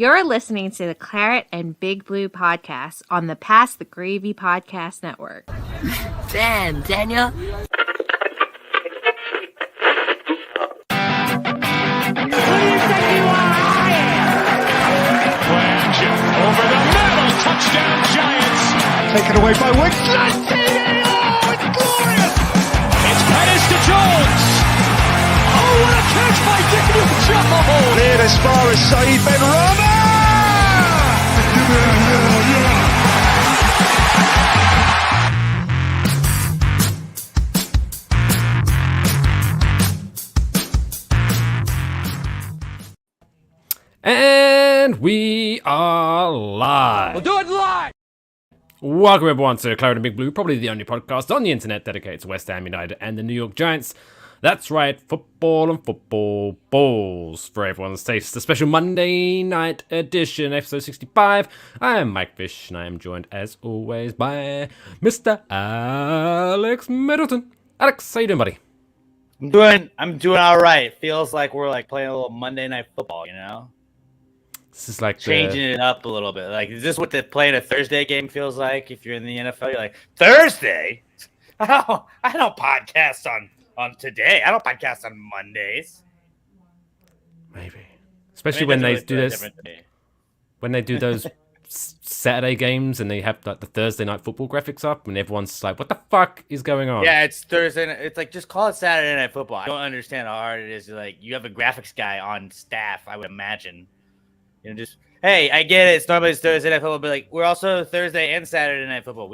You're listening to the Claret and Big Blue podcast on the Pass the Gravy podcast network. Damn, Daniel. Over the middle, touchdown Giants. Taken away by Wicks. Oh, it's glorious. It's Pettis to Jones. Oh, what a catch by Daniel Jones. Cleared as far as Saeed Ben Rama. And we are live. We'll do it live. Welcome everyone to Claret and Big Blue, probably the only podcast on the internet dedicated to West Ham United and the New York Giants. That's right, football and football balls for everyone's taste. The special Monday night edition, episode 65. I am Mike Fish, and I am joined as always by Mr. Alex Middleton. Alex, how you doing, buddy? I'm doing all right. Feels like we're like playing a little Monday night football, you know? This is like changing it up a little bit. Like, is this what playing a Thursday game feels like? If you're in the NFL, you're like, Thursday? Oh, I don't podcast on today. I don't podcast on Mondays. Maybe, especially when they do this. When they do those Saturday games and they have like the Thursday night football graphics up, and everyone's like, "What the fuck is going on?" Yeah, it's Thursday. It's like, just call it Saturday night football. I don't understand how hard it is. Like, you have a graphics guy on staff, I would imagine. You know, just, hey, I get it. It's normally Thursday night football, but like, we're also Thursday and Saturday night football.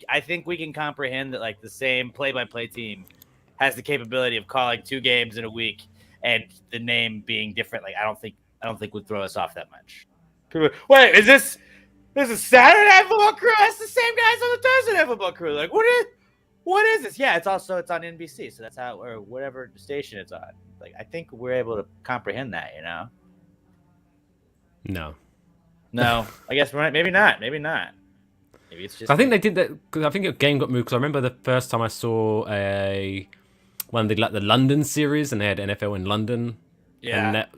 I think we can comprehend that like the same play-by-play team has the capability of calling 2 games in a week, and the name being different. Like, I don't think would throw us off that much. People, wait, is this a Saturday night football crew? That's the same guys on the Thursday night football crew. Like, what is this? Yeah, it's on NBC, so that's how, or whatever station it's on. Like, I think we're able to comprehend that, you know. No, I guess maybe not. Maybe it's just. I think they did that because I think a game got moved. Because I remember the first time I saw one of the London series, and they had NFL in London. Yeah, and that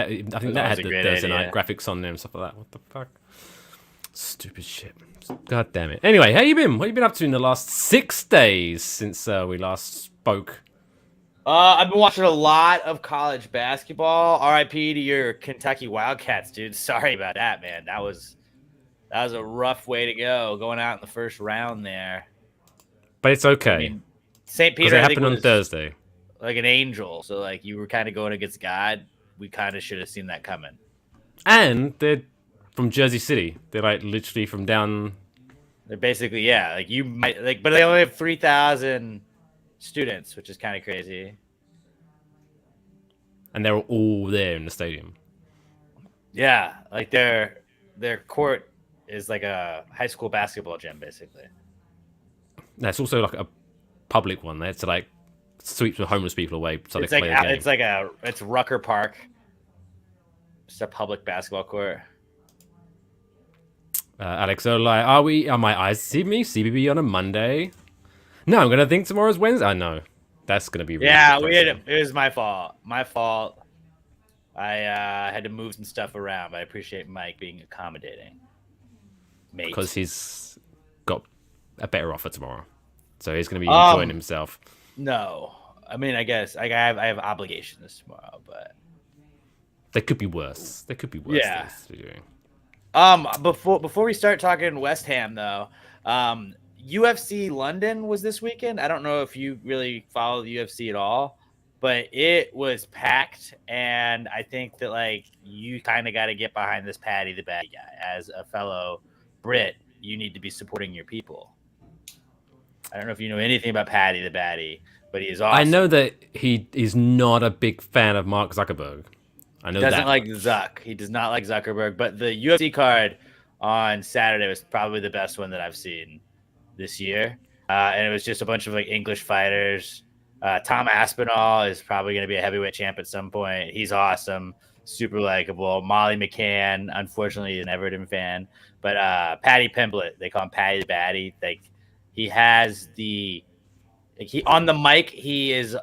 I think that had the Thursday night graphics on there and stuff like that. What the fuck? Stupid shit. God damn it. Anyway, how you been? What have you been up to in the last 6 days since we last spoke? I've been watching a lot of college basketball. RIP to your Kentucky Wildcats, dude. Sorry about that, man. That was a rough way to go, going out in the first round there. But it's okay. I mean, St. Peter, it happened on Thursday. Like an angel. So, like, you were kind of going against God. We kind of should have seen that coming. And they're from Jersey City. They're like literally from down. They're basically, yeah. Like, you might like, but they only have 3,000 students, which is kind of crazy. And they're all there in the stadium. Yeah, like their court is like a high school basketball gym, basically. That's also like a public one. They had to like sweep the homeless people away so it's they like can play the game. It's Rucker Park. It's a public basketball court. Alex Olai, are my eyes deceiving me? CBB on a Monday? No, I'm gonna think tomorrow's Wednesday. I know that's gonna be. Really it was my fault. I had to move some stuff around, but I appreciate Mike being accommodating. Mate, because he's got a better offer tomorrow, so he's gonna be enjoying himself. No, I mean, I guess I have obligations tomorrow, but they could be worse. Yeah. Doing. Before we start talking West Ham, though, UFC London was this weekend. I don't know if you really follow the UFC at all, but it was packed, and I think that like you kind of got to get behind this Paddy the Baddy guy. As a fellow Brit, you need to be supporting your people. I don't know if you know anything about Paddy the Baddy, but he is awesome. I know that he is not a big fan of Mark Zuckerberg. I know he doesn't that like Zuck. He does not like Zuckerberg, but the UFC card on Saturday was probably the best one that I've seen this year. And it was just a bunch of like English fighters. Tom Aspinall is probably going to be a heavyweight champ at some point. He's awesome, super likable. Molly McCann, unfortunately, an Everton fan, but Paddy Pimblett, they call him Paddy the Baddy. Like, he has on the mic, he is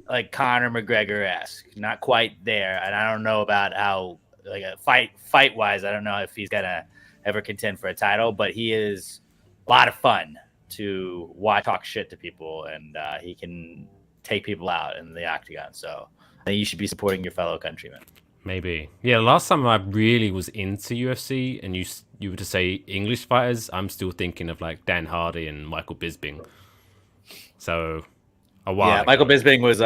like Conor McGregor-esque, not quite there. And I don't know about how like a fight wise. I don't know if he's gonna ever contend for a title, but he is a lot of fun to watch, talk shit to people, and he can take people out in the octagon. So I think you should be supporting your fellow countrymen. Maybe. Yeah, last time I really was into UFC and you were to say English fighters, I'm still thinking of like Dan Hardy and Michael Bisping. So a while ago. Michael Bisping was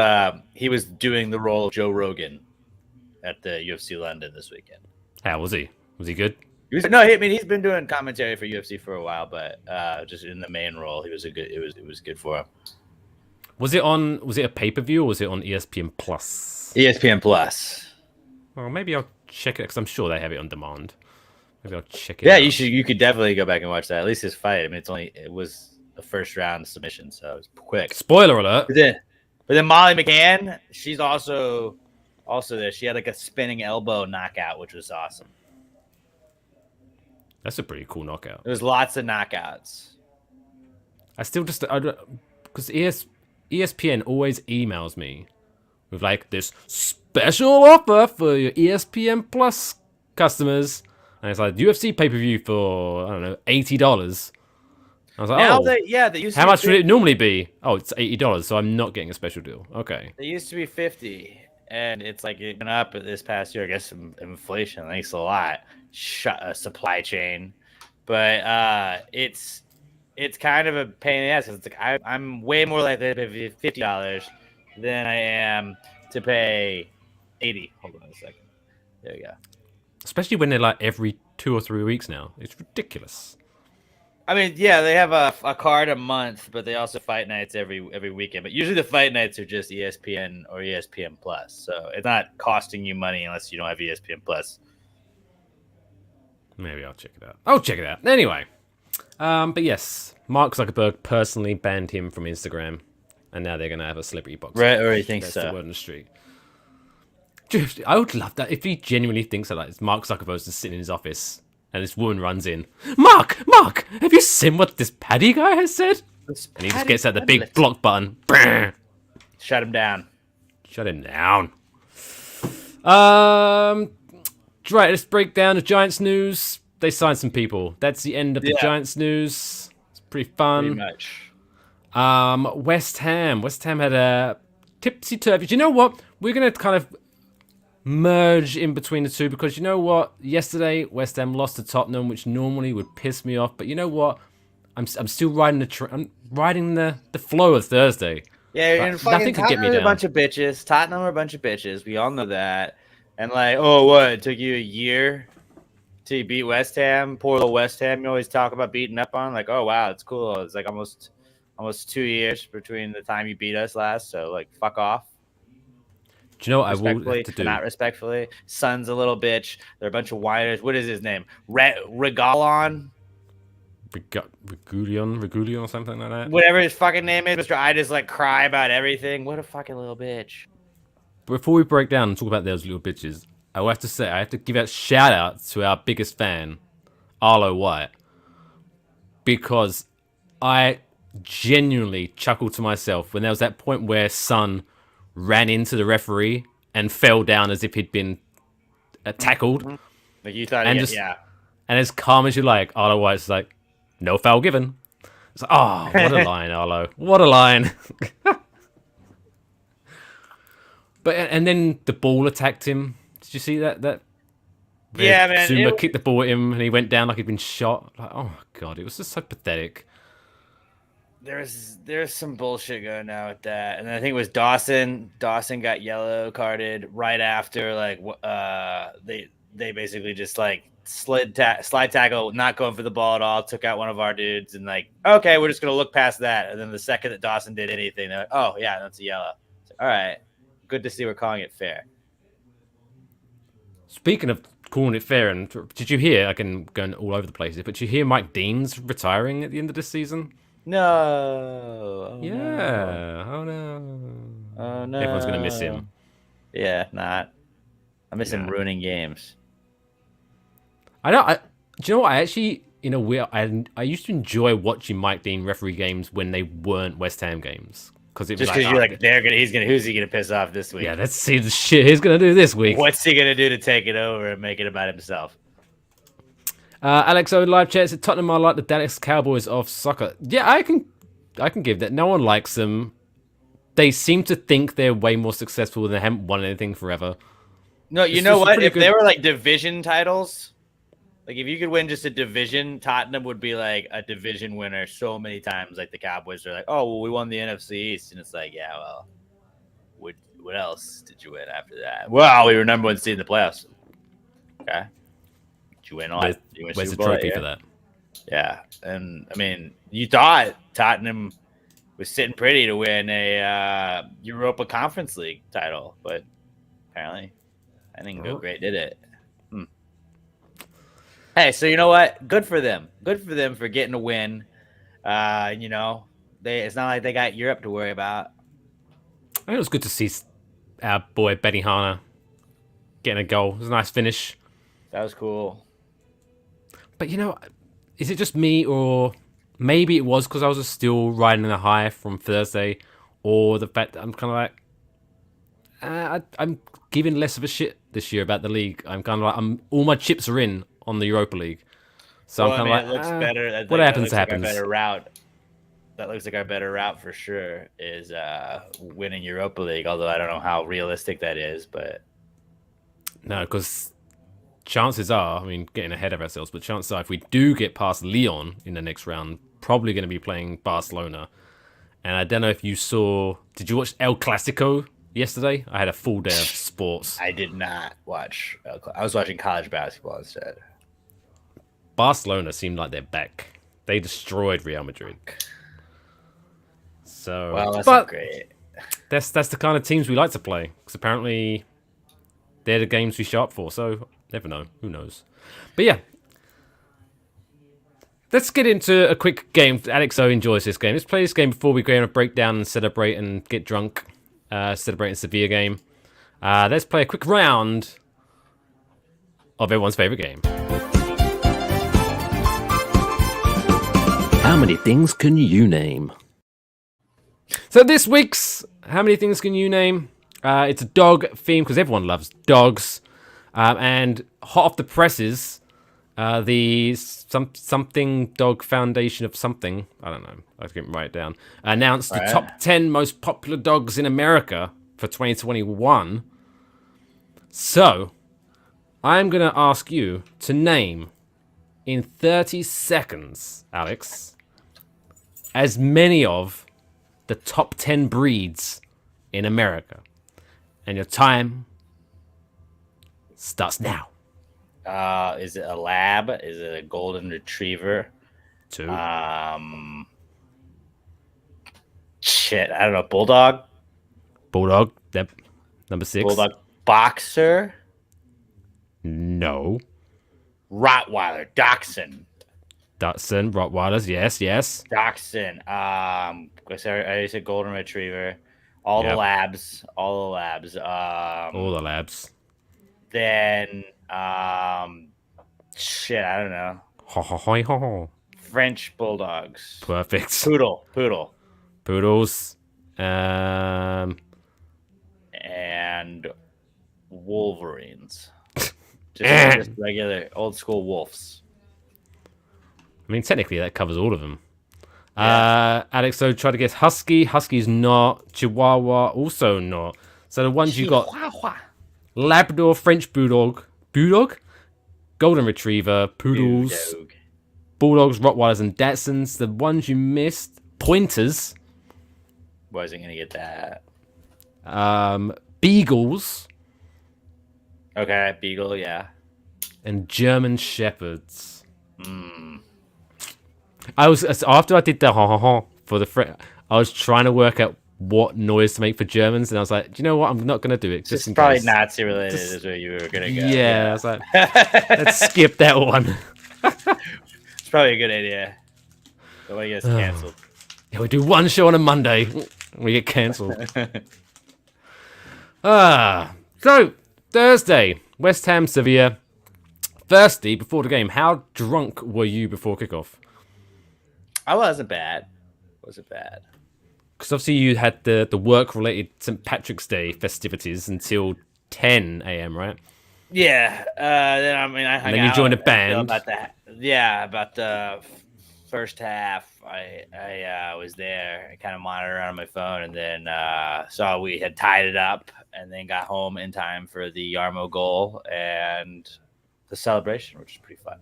he was doing the role of Joe Rogan at the UFC London this weekend. How was he? Was he good? He's been doing commentary for UFC for a while, but just in the main role, it was good for him. Was it a pay-per-view or was it on ESPN Plus? ESPN Plus. Well, maybe I'll check it because I'm sure they have it on demand. Maybe I'll check it Yeah, out. you could definitely go back and watch that. At least his fight. I mean, it was a first round submission, so it was quick. Spoiler alert. But then Molly McCann, she's also there. She had like a spinning elbow knockout, which was awesome. That's a pretty cool knockout. There was lots of knockouts. I still just because ESPN always emails me with like this special offer for your ESPN Plus customers, and it's like UFC pay-per-view for I don't know $80. I was like, Now oh, they used to how be much would 50. it normally be? Oh, it's $80, so I'm not getting a special deal. Okay. They used to be 50, and it's like it went up this past year. I guess inflation thanks a lot. Supply chain, but it's kind of a pain in the ass. It's like I'm way more likely to pay $50 than I am to pay $80. Hold on a second. There we go. Especially when they're like every 2 or 3 weeks now. It's ridiculous. I mean, yeah, they have a card a month, but they also fight nights every weekend. But usually the fight nights are just ESPN or ESPN Plus, so it's not costing you money unless you don't have ESPN Plus. Maybe I'll check it out. I'll check it out. Anyway. But yes, Mark Zuckerberg personally banned him from Instagram, and now they're going to have a celebrity box. Right, or he thinks That's so. the word on the street. I would love that if he genuinely thinks that. Like, it's Mark Zuckerberg's just sitting in his office, and this woman runs in. Mark, have you seen what this Paddy guy has said? And he just gets out the big block button. Shut him down. Shut him down. Right, let's break down the Giants news. They signed some people. That's the end of the Giants news. It's pretty fun. Pretty much. West Ham. West Ham had a tipsy-turvy. Do you know what? We're going to kind of merge in between the two because you know what? Yesterday, West Ham lost to Tottenham, which normally would piss me off. But you know what? I'm still riding the flow of Thursday. Yeah, and nothing could get me down. A bunch of bitches. Tottenham are a bunch of bitches. We all know that. And like, oh, what? It took you a year to beat West Ham. Poor little West Ham. You always talk about beating up on. Like, oh wow, it's cool. It's like almost 2 years between the time you beat us last. So like, fuck off. Do you know what I will have to do? Not respectfully. Son's a little bitch. They're a bunch of whiners. What is his name? Regalon? Regulion or something like that. Whatever his fucking name is, Mr. I just like cry about everything. What a fucking little bitch. Before we break down and talk about those little bitches, I have to say, I have to give a shout out to our biggest fan, Arlo White, because I genuinely chuckled to myself when there was that point where Son ran into the referee and fell down as if he'd been tackled. Like you thought, and and as calm as you like, Arlo White's like, no foul given. It's like, oh, what a line, Arlo. What a line. But and then the ball attacked him. Did you see that? Yeah, man. Zuma kicked the ball at him and he went down like he'd been shot. Like, oh my god, it was just so pathetic. There's some bullshit going on with that, and I think it was Dawson. Dawson got yellow carded right after they basically just like slide tackle, not going for the ball at all, took out one of our dudes, and like, okay, we're just gonna look past that. And then the second that Dawson did anything, they're like, oh yeah, that's a yellow. So, all right, good to see we're calling it fair. Speaking of calling it fair, and did you hear? I can go all over the place, but did you hear Mike Dean's retiring at the end of this season? No. Oh, yeah. No. Oh no. Oh no. Everyone's gonna miss him. Yeah, not. I miss him ruining games. Do you know what? I actually, I used to enjoy watching Mike Dean referee games when they weren't West Ham games because it was Just because you're like, who's he gonna piss off this week? yeah, let's see the shit he's gonna do this week. What's he gonna do to take it over and make it about himself? Alex O live chat said Tottenham are like the Dallas Cowboys of soccer. Yeah, I can give that. No one likes them. They seem to think they're way more successful than they haven't won anything forever. No, you know what? If they were like division titles, like if you could win just a division, Tottenham would be like a division winner so many times. Like the Cowboys are like, oh, well, we won the NFC East, and it's like, yeah, well, what else did you win after that? Well, we were number one seed in the playoffs. Okay, did you win all? Where's the trophy for that? Yeah, and I mean, you thought Tottenham was sitting pretty to win a Europa Conference League title, but apparently that didn't go great, did it? Hey, so you know what? Good for them. Good for them for getting a win. You know, it's not like they got Europe to worry about. I think it was good to see our boy Benny Hana getting a goal. It was a nice finish. That was cool. But you know, is it just me, or maybe it was because I was still riding the high from Thursday, or the fact that I'm kind of like, I'm giving less of a shit this year about the league. I'm kind of like, all my chips are in on the Europa League, so I'm kind of like, it looks better. What happens happens. Better route. That looks like our better route for sure is winning Europa League. Although I don't know how realistic that is, but no, because chances are, I mean, getting ahead of ourselves, but chances are if we do get past Lyon in the next round, probably going to be playing Barcelona. And I don't know if you saw, did you watch El Clasico yesterday? I had a full day of sports. I did not watch. I was watching college basketball instead. Barcelona seemed like they're back. They destroyed Real Madrid. So, well, that's not great. That's the kind of teams we like to play, because apparently they're the games we show up for. So never know. Who knows? But yeah, let's get into a quick game. Alex O enjoys this game. Let's play this game before we go on a breakdown and celebrate and get drunk. Celebrating Sevilla game. Let's play a quick round of everyone's favorite game. How many things can you name? So this week's How Many Things Can You Name? It's a dog theme because everyone loves dogs. And hot off the presses, the something dog foundation of something, I don't know, I can't write it down, announced the top 10 most popular dogs in America for 2021. So I'm going to ask you to name in 30 seconds, Alex, as many of the top 10 breeds in America. And your time starts now. Is it a lab? Is it a golden retriever? 2. Shit, I don't know. Bulldog? Bulldog. Yep. Number 6. Bulldog. Boxer? No. Rottweiler. Dachshund. Dachshund. Rottweilers. Yes. Dachshund. I already said golden retriever. All the labs. All the labs. Then, shit, I don't know. French bulldogs. Perfect. Poodles. And Wolverines. just regular old school wolves. I mean, technically that covers all of them. Yeah. Alex, so try to guess husky. Husky's not. Chihuahua, also not. So the ones you got: Labrador, French bulldog, golden retriever, poodles, bulldogs, Rottweilers, and Dachshunds. The ones you missed: pointers. Wasn't gonna get that. Beagles. Okay, beagle, yeah. And German shepherds. I was, after I did the for the I was trying to work out what noise to make for Germans, and I was like, do you know what? I'm not gonna do it. Just in probably case. Nazi related is where you were gonna go. Yeah, I was like, let's skip that one. It's probably a good idea. Don't want to get us cancelled. Yeah, we do one show on a Monday. We get cancelled. So Thursday, West Ham, Sevilla. Firstly, before the game, how drunk were you before kickoff? I wasn't bad. because obviously you had the work-related St. Patrick's Day festivities until 10 a.m., right? Yeah. Then I hung And then you out joined a until band. about the first half. I was there. I kind of monitored on my phone, and then saw we had tied it up, and then got home in time for the Yarmo goal and the celebration, which is pretty fun.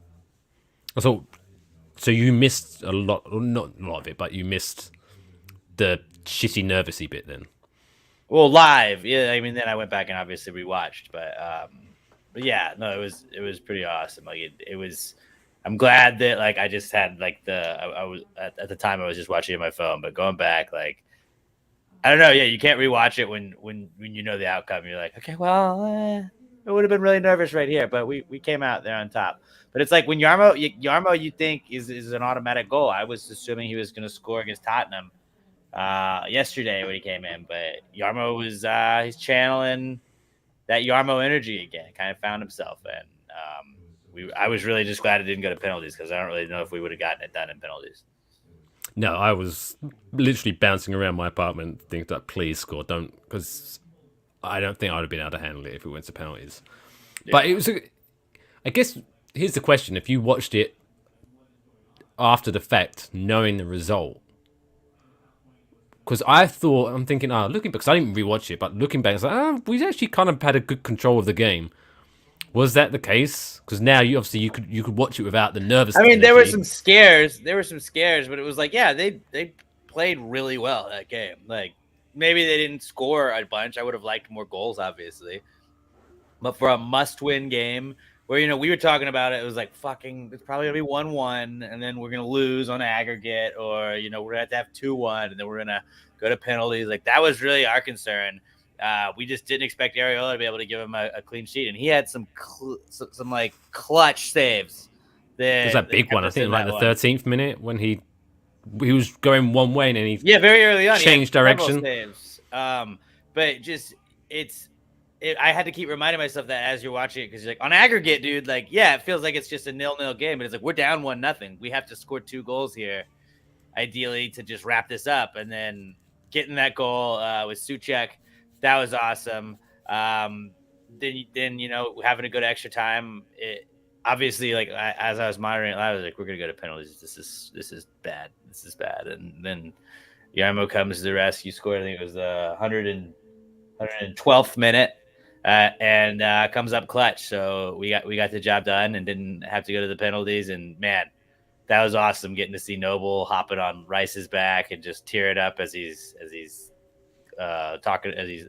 So you missed a lot, not a lot of it, but you missed the shitty nervousy bit then. Well, live, yeah. I mean, then I went back and obviously rewatched, but yeah, no, it was pretty awesome. Like it was. I'm glad that like I just had like I was at the time I was just watching it on my phone, but going back, like I don't know, yeah, you can't rewatch it when you know the outcome. You're like, okay, well, I would have been really nervous right here, but we came out there on top. But it's like when Yarmo, you think is an automatic goal. I was assuming he was going to score against Tottenham yesterday when he came in, but Yarmo was he's channeling that Yarmo energy again. Kind of found himself, and I was really just glad it didn't go to penalties because I don't really know if we would have gotten it done in penalties. No, I was literally bouncing around my apartment thinking that please score, don't, because I don't think I would have been able to handle it if it went to penalties. Yeah. But it was, I guess, here's the question. If you watched it after the fact, knowing the result, because I'm thinking, looking, because I didn't rewatch it, but looking back, it's like, we actually kind of had a good control of the game. Was that the case? Because now you could watch it without the nervousness. I mean, there were some scares, but it was like, yeah, they played really well that game. Like maybe they didn't score a bunch. I would have liked more goals, obviously. But for a must-win game where we were talking about it, it was like it's probably gonna be 1-1, and then we're gonna lose on aggregate, or we're gonna have 2-1, and then we're gonna go to penalties. Like that was really our concern. We just didn't expect Areola to be able to give him a clean sheet, and he had some like clutch saves. There's that big one, I think, like the 13th minute when he was going one way and then he very early on changed direction. Saves. But just I had to keep reminding myself that as you're watching it, because you're like, on aggregate, dude, like it feels like it's just a 0-0 game, but it's like we're down 1-0. We have to score 2 goals here, ideally, to just wrap this up, and then getting that goal with Souček. That was awesome. Then having to go to extra time. Obviously, like as I was monitoring it, I was like, we're gonna go to penalties. This is bad. This is bad. And then Yarmo comes to the rescue. Scored. I think it was the 112th minute, and comes up clutch. So we got the job done and didn't have to go to the penalties. And man, that was awesome. Getting to see Noble hopping on Rice's back and just tear it up as he's talking, as he's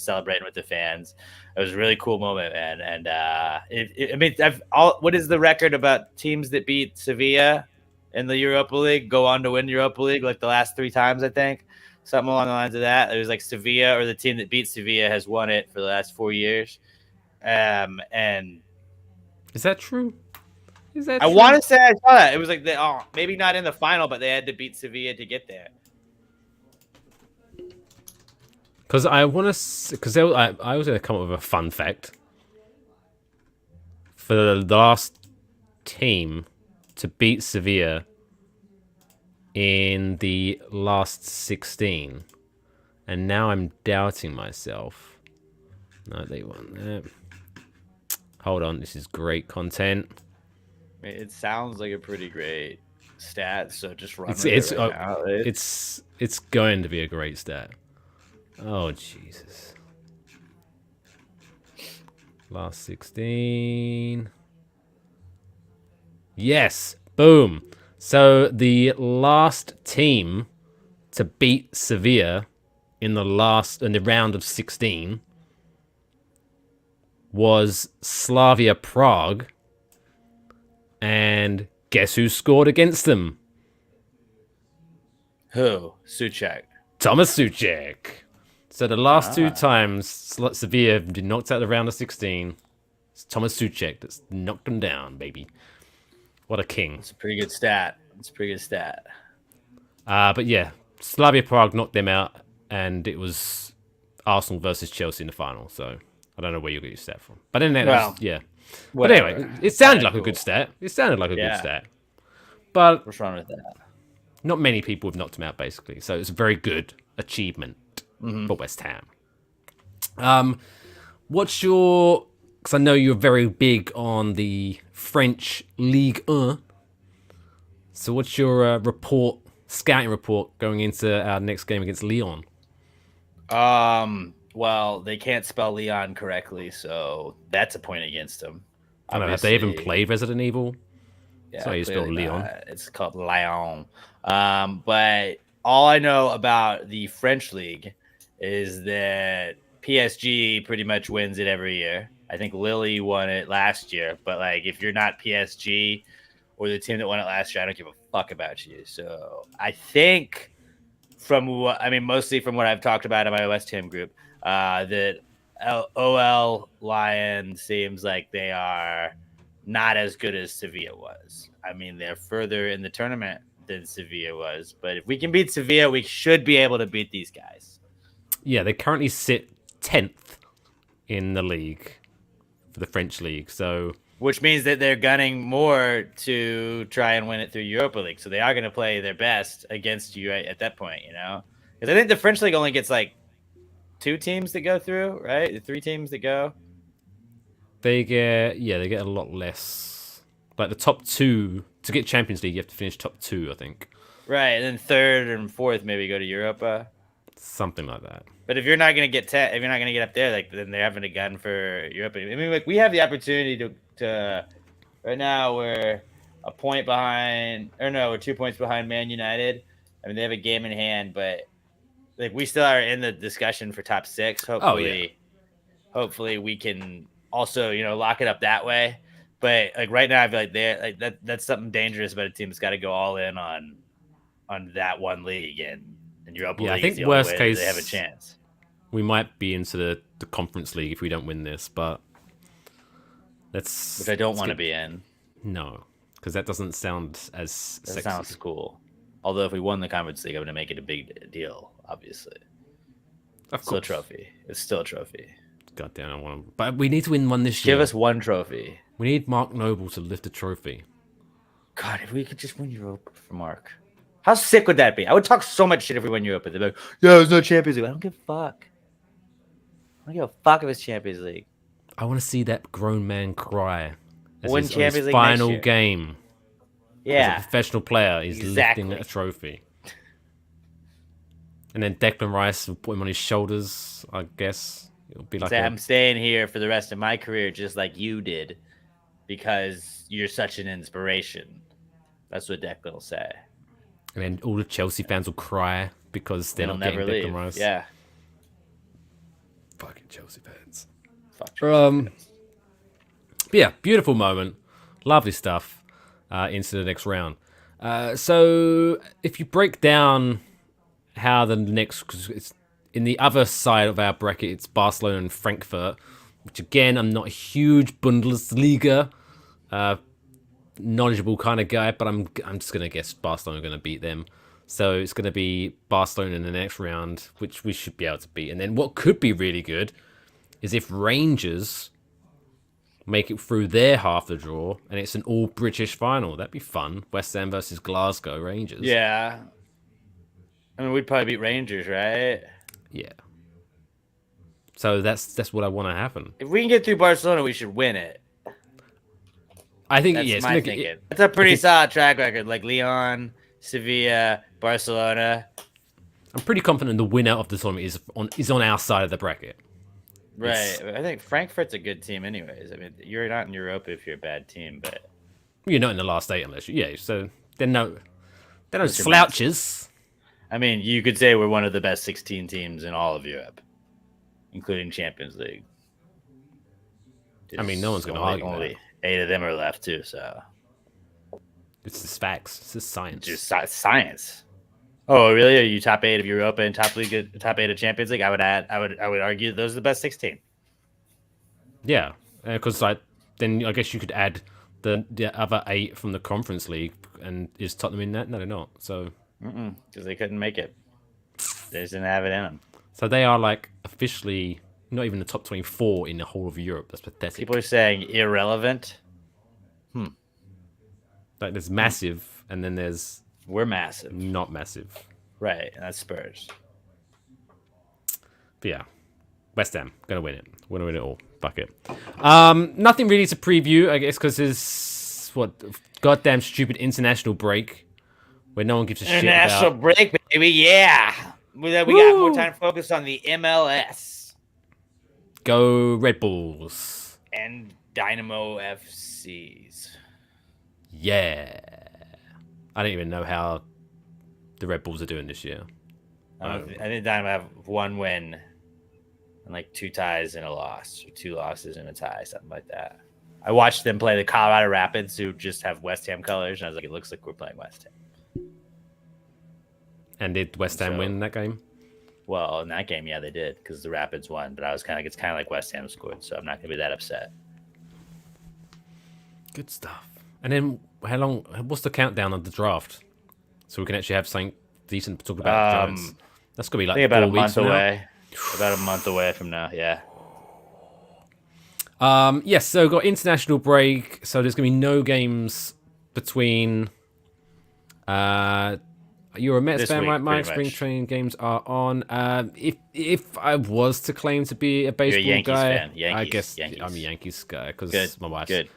celebrating with the fans. It was a really cool moment, man. And what is the record about teams that beat Sevilla in the Europa League go on to win Europa League like the last 3 times? I think something along the lines of that. It was like Sevilla, or the team that beat Sevilla has won it for the last 4 years. And is that true? I want to say I saw that. It was like maybe not in the final, but they had to beat Sevilla to get there. Because I was going to come up with a fun fact. For the last team to beat Sevilla in the last 16, and now I'm doubting myself. No, they won that. Hold on, this is great content. It sounds like a pretty great stat, so just run it's going to be a great stat. Oh, Jesus. Last 16. Yes. Boom. So the last team to beat Sevilla in the round of 16 was Slavia Prague. And guess who scored against them? Who? Souček. Thomas Souček. So the last 2 times Sevilla did knocked out the round of 16, it's Thomas Souček that's knocked them down, baby. What a king. It's a pretty good stat. But yeah, Slavia Prague knocked them out, and it was Arsenal versus Chelsea in the final. So I don't know where you got your stat from. But then yeah. But anyway, it sounded like a good stat. Good stat. But what's wrong with that? Not many people have knocked him out, basically. So it's very good achievement for West Ham. What's your... Because I know you're very big on the French Ligue 1. So what's your scouting report going into our next game against Lyon? Well, they can't spell Leon correctly, so that's a point against them. I don't know, have they even played Resident Evil? Yeah, That's how you spell Leon. It's called Lyon. But all I know about the French league is that PSG pretty much wins it every year. I think Lille won it last year, but like if you're not PSG or the team that won it last year, I don't give a fuck about you. So I think mostly from what I've talked about in my West Ham group, that OL Lion seems like they are not as good as Sevilla was. I mean, they're further in the tournament than Sevilla was, but if we can beat Sevilla, we should be able to beat these guys. Yeah, they currently sit 10th in the league for the French league, so... Which means that they're gunning more to try and win it through Europa League, so they are going to play their best against you at that point, you know? Because I think the French league only gets like 2 teams that go through, right? The 3 teams that go. They get a lot less. Like the top 2 to get Champions League, you have to finish top 2, I think. Right, and then 3rd and 4th maybe go to Europa. Something like that. But if you're not going to get up there, like then they're having a gun for Europa. I mean, like we have the opportunity to right now we're a point behind, or no, we're 2 points behind Man United. I mean, they have a game in hand, but like we still are in the discussion for top 6. Hopefully we can also, lock it up that way. But like right now, I feel like that's something dangerous about a team that's got to go all in on that one league and Europa League. I think is the worst only way case they have a chance. We might be into the Conference League if we don't win this, but which I don't want to be in. No, because that doesn't sound as sexy. That sounds cool. Although if we won the Conference League, I'm going to make it a big deal, obviously. Of course. Still a trophy. It's still a trophy. God damn, I want to... But we need to win one this year. Give us one trophy. We need Mark Noble to lift a trophy. God, if we could just win Europa for Mark. How sick would that be? I would talk so much shit if we win Europa. They'd be like, yeah, there's no Champions League. I don't give a fuck. I don't give a fuck if it's Champions League. I want to see that grown man cry. Win Champions League final next year. Game. Yeah. As a professional player, he's lifting a trophy. And then Declan Rice will put him on his shoulders, I guess. It'll be like I'm staying here for the rest of my career just like you did because you're such an inspiration. That's what Declan will say. And then all the Chelsea fans will cry because they're not getting Declan Rice. Yeah. Fucking Chelsea fans. Fuck Chelsea fans. But yeah, beautiful moment. Lovely stuff into the next round. So if you break down how the next... Cause it's in the other side of our bracket, it's Barcelona and Frankfurt, which again, I'm not a huge Bundesliga knowledgeable kind of guy, but I'm just going to guess Barcelona are going to beat them. So it's going to be Barcelona in the next round, which we should be able to beat. And then what could be really good is if Rangers make it through their half the draw and it's an all British final. That'd be fun. West Ham versus Glasgow Rangers. Yeah. I mean, we'd probably beat Rangers, right? Yeah. So that's what I want to happen. If we can get through Barcelona, we should win it. I think that's my thinking. It's a pretty solid track record, like Lyon, Sevilla, Barcelona. I'm pretty confident the winner of the tournament is on our side of the bracket. Right. I think Frankfurt's a good team anyways. I mean, you're not in Europa if you're a bad team, but... You're not in the last 8 unless you... Yeah, so they're no slouches. I mean, you could say we're one of the best 16 teams in all of Europe, including Champions League. I mean, no one's going to argue only that. 8 of them are left, too, so... It's just facts. It's just science. It's just science. Oh, really? Are you top 8 of Europa and top 8 of Champions League? I would argue those are the best 16. Yeah, because then I guess you could add the other 8 from the Conference League, and is Tottenham in that? No, they're not. So because they couldn't make it, they just didn't have it in them. So they are like officially not even the top 24 in the whole of Europe. That's pathetic. People are saying irrelevant. Like there's massive, and then there's we're massive, not massive. Right, and that's Spurs. But yeah, West Ham gonna win it. Gonna win it all. Fuck it. Nothing really to preview, I guess, because there's goddamn stupid international break where no one gives a shit International about. break, baby. Yeah. We got more time to focus on the MLS Go Red Bulls. and Dynamo FCs. Yeah. I don't even know how the Red Bulls are doing this year. I think Dynamo have 1 win and like 2 ties and a loss, or 2 losses and a tie, something like that. I watched them play the Colorado Rapids, who just have West Ham colors, and I was like, it looks like we're playing West Ham. And did West Ham win that game? Well, in that game, yeah, they did, because the Rapids won. But I was kind of like, it's kind of like West Ham scored, so I'm not going to be that upset. Good stuff. And then how long? What's the countdown of the draft? So we can actually have something decent to talk about. Giants. That's gonna be like I think about 4 a weeks month from now. away. About a month away from now, yeah. Yes. So we've got international break. So there's gonna be no games between. You're a Mets This fan, week, right, Mike? pretty Spring much. training games are on. If I was to claim to be a baseball Yankees guy, fan. I Yankees, guess Yankees. I'm a Yankees guy because Good. my wife's Good.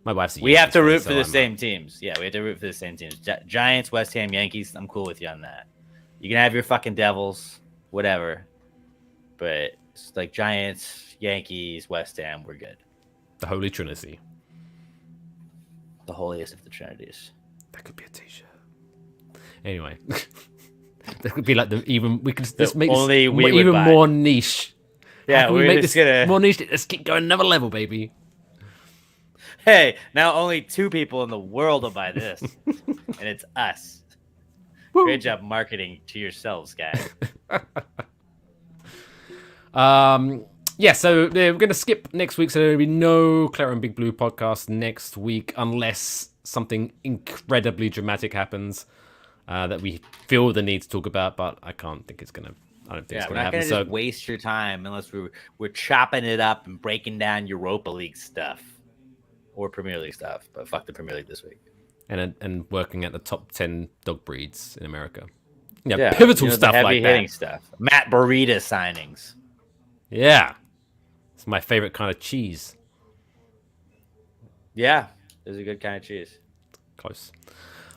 my wife's a We have Yankees to fan, root so for the I'm same teams. Yeah, we have to root for the same teams. Giants, West Ham, Yankees. I'm cool with you on that. You can have your fucking Devils, whatever. But it's like Giants, Yankees, West Ham, we're good. the Holy Trinity. The holiest of the Trinities. That could be a T-shirt. Anyway, that could be like we could just make only this we would even buy. more niche. Yeah, How can we we're make just this gonna. more niche. Let's keep going another level, baby. Hey, now only 2 people in the world will buy this, and it's us. Great job marketing to yourselves, guys. Yeah, so we're going to skip next week, so there will be no Clara and Big Blue podcast next week unless something incredibly dramatic happens that we feel the need to talk about, but I can't think it's going to. I don't think it's We're going to not happen. gonna just waste your time unless we're chopping it up and breaking down Europa League stuff or Premier League stuff. But fuck the Premier League this week. And working at the top 10 dog breeds in America. Yeah, Yeah, pivotal the stuff heavy like hitting that. stuff. Matt Burita signings. Yeah. It's my favorite kind of cheese. Yeah, there's a good kind of cheese. Close.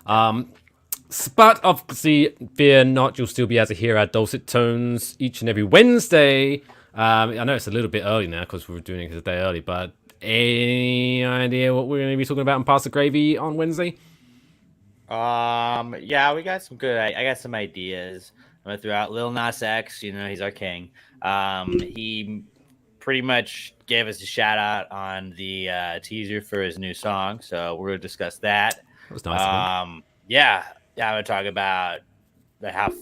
But obviously, fear not, you'll still be able to hear our dulcet tones each and every Wednesday. I know it's a little bit early now because we're doing it a day early, but any idea what we're going to be talking about in Pass the Gravy on Wednesday? Yeah, we got some good. I got some ideas. I'm gonna throw out Lil Nas X. You know, he's our king. He pretty much gave us a shout out on the teaser for his new song, so we're gonna discuss that. That was nice. Yeah, I'm gonna talk about the half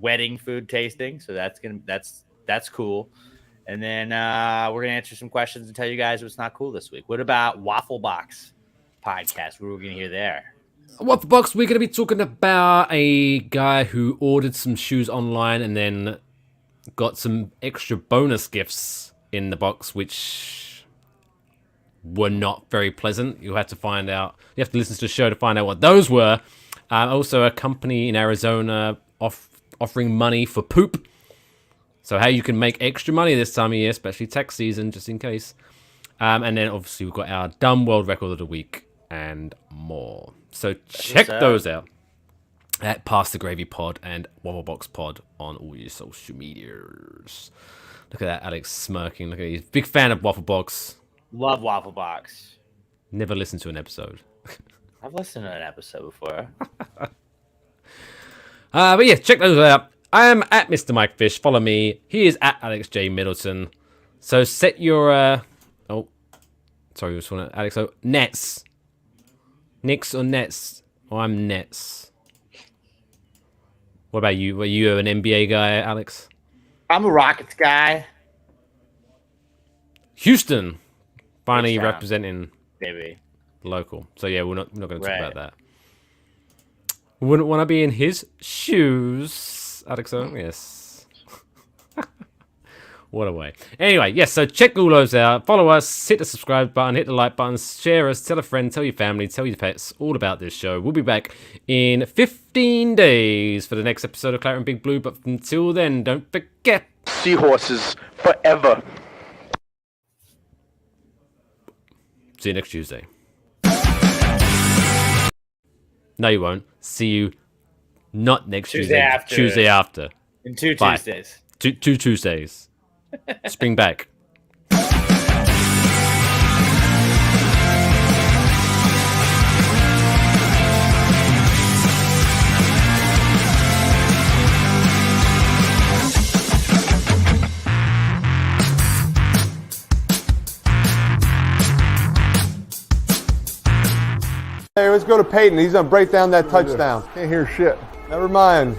wedding food tasting. So that's cool. And then we're gonna answer some questions and tell you guys what's not cool this week. What about Waffle Box podcast? What are we gonna hear there? Waffle Box, we're going to be talking about a guy who ordered some shoes online and then got some extra bonus gifts in the box, which were not very pleasant. You have to find out. You have to listen to the show to find out what those were. Also, a company in Arizona offering money for poop. So how you can make extra money this time of year, especially tax season, just in case. And then obviously we've got our dumb world record of the week and more. So check those out at Pass the Gravy Pod and Waffle Box Pod on all your social medias. Look at that, Alex smirking. Look at he's a big fan of Waffle Box. Love Waffle Box. Never listened to an episode. I've listened to an episode before. But yeah, check those out. I am at Mr. Mike Fish. Follow me. He is at Alex J Middleton. So set your sorry, just want to Alex. So Nets. Knicks or Nets? Oh, I'm Nets. What about you? Were you an NBA guy, Alex? I'm a Rockets guy, Houston, finally H-Town. representing baby. local. So yeah, we're not going to talk Right. about that. Wouldn't want to be in his shoes, Alex. Yes. What a way. Anyway, yes, so check all those out. Follow us, hit the subscribe button, hit the like button, share us, tell a friend, tell your family, tell your pets all about this show. We'll be back in 15 days for the next episode of Claret and Big Blue, but until then, don't forget... Seahorses forever. See you next Tuesday. No, you won't. See you not next Tuesday. After. Tuesday after. In 2 Bye. Tuesdays. Two Tuesdays. Spring back. Hey, let's go to Peyton. He's going to break down that touchdown. Can't hear shit. Never mind.